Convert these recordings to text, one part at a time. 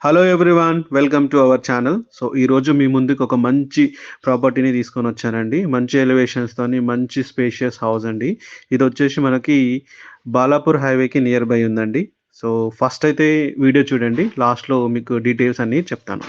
Hello everyone. Welcome to our channel. So, ఈరోజు మీ ముందుకు ఒక మంచి ప్రాపర్టీని తీసుకొనొచ్చానండి. మంచి ఎలివేషన్స్‌తోని మంచి స్పేషియస్ హౌస్ అండి. ఇదొచ్చేసి మనకి బాలాపూర్ హైవేకి నియర్ బై ఉందండి. సో, ఫస్ట్ అయితే వీడియో చూడండి. లాస్ట్‌లో మీకు డీటెయిల్స్ అన్నీ చెప్తాను.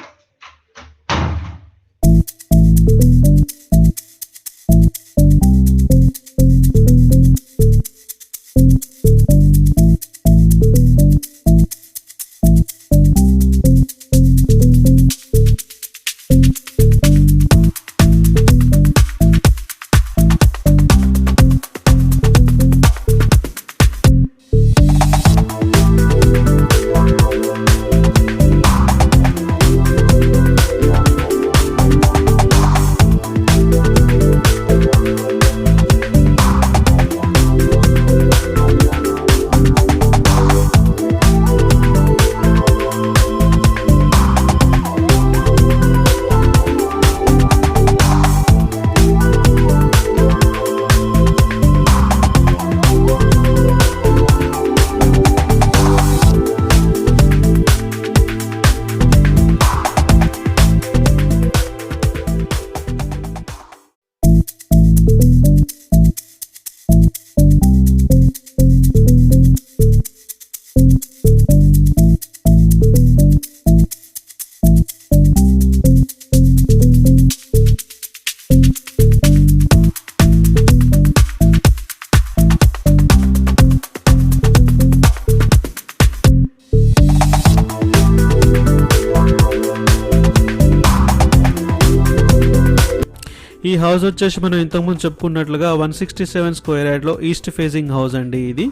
ఈ హౌస్ వచ్చేసి మనం ఇంతకుముందు చెప్పుకున్నట్లుగా 167 స్క్వేర్ యార్డ్లో ఈస్ట్ ఫేసింగ్ హౌస్ అండి ఇది.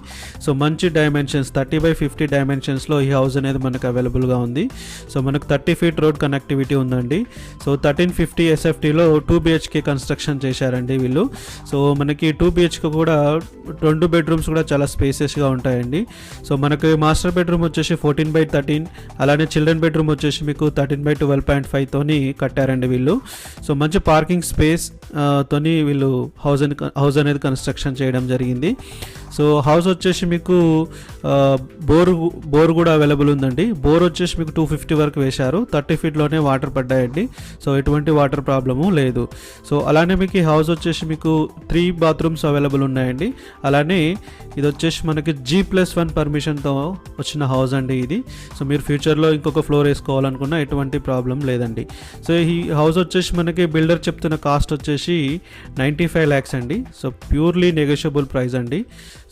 సో మంచి డైమెన్షన్స్ 30x50 డైమెన్షన్స్లో ఈ హౌస్ అనేది మనకు అవైలబుల్గా ఉంది. సో మనకు 30 ఫీట్ రోడ్ కనెక్టివిటీ ఉందండి. సో 1350 SFTలో 2 BHK కన్స్ట్రక్షన్ చేశారండి వీళ్ళు. సో మనకి 2 BHK కూడా 2 బెడ్రూమ్స్ కూడా చాలా స్పేసెస్గా ఉంటాయండి. సో మనకి మాస్టర్ బెడ్రూమ్ వచ్చేసి 14x13, అలానే చిల్డ్రన్ బెడ్రూమ్ వచ్చేసి మీకు 13x12.5 తోని కట్టారండి వీళ్ళు. సో మంచి పార్కింగ్ స్పేస్ తోని వీళ్ళు హౌస్ అనేది కన్స్ట్రక్షన్ చేయడం జరిగింది. సో హౌస్ వచ్చేసి మీకు బోర్ కూడా అవైలబుల్ ఉందండి. బోర్ వచ్చేసి మీకు 250 వరకు వేశారు. 30 ఫీట్లోనే వాటర్ పడ్డాయండి. సో ఎటువంటి వాటర్ ప్రాబ్లము లేదు. సో అలానే మీకు ఈ హౌస్ వచ్చేసి మీకు 3 బాత్రూమ్స్ అవైలబుల్ ఉన్నాయండి. అలానే ఇది వచ్చేసి మనకి G+1 పర్మిషన్తో వచ్చిన హౌస్ అండి ఇది. సో మీరు ఫ్యూచర్లో ఇంకొక ఫ్లోర్ వేసుకోవాలనుకున్నా ఎటువంటి ప్రాబ్లం లేదండి. సో ఈ హౌస్ వచ్చేసి మనకి బిల్డర్ చెప్తున్న కాస్ట్ వచ్చేసి 95 lakhs అండి. సో ప్యూర్లీ నెగోషియబుల్ ప్రైస్ అండి.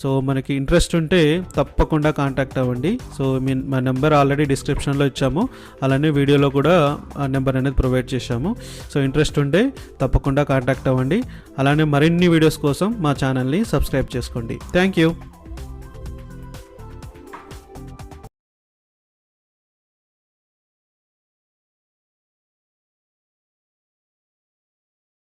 సో మనకి ఇంట్రెస్ట్ ఉంటే తప్పకుండా కాంటాక్ట్ అవ్వండి. సో మా నెంబర్ ఆల్రెడీ డిస్క్రిప్షన్లో ఇచ్చాము, అలానే వీడియోలో కూడా ఆ నెంబర్ అనేది ప్రొవైడ్ చేశాము. సో ఇంట్రెస్ట్ ఉంటే తప్పకుండా కాంటాక్ట్ అవ్వండి. అలానే మరిన్ని వీడియోస్ కోసం మా ఛానల్ని సబ్స్క్రైబ్ చేసుకోండి. Thank you.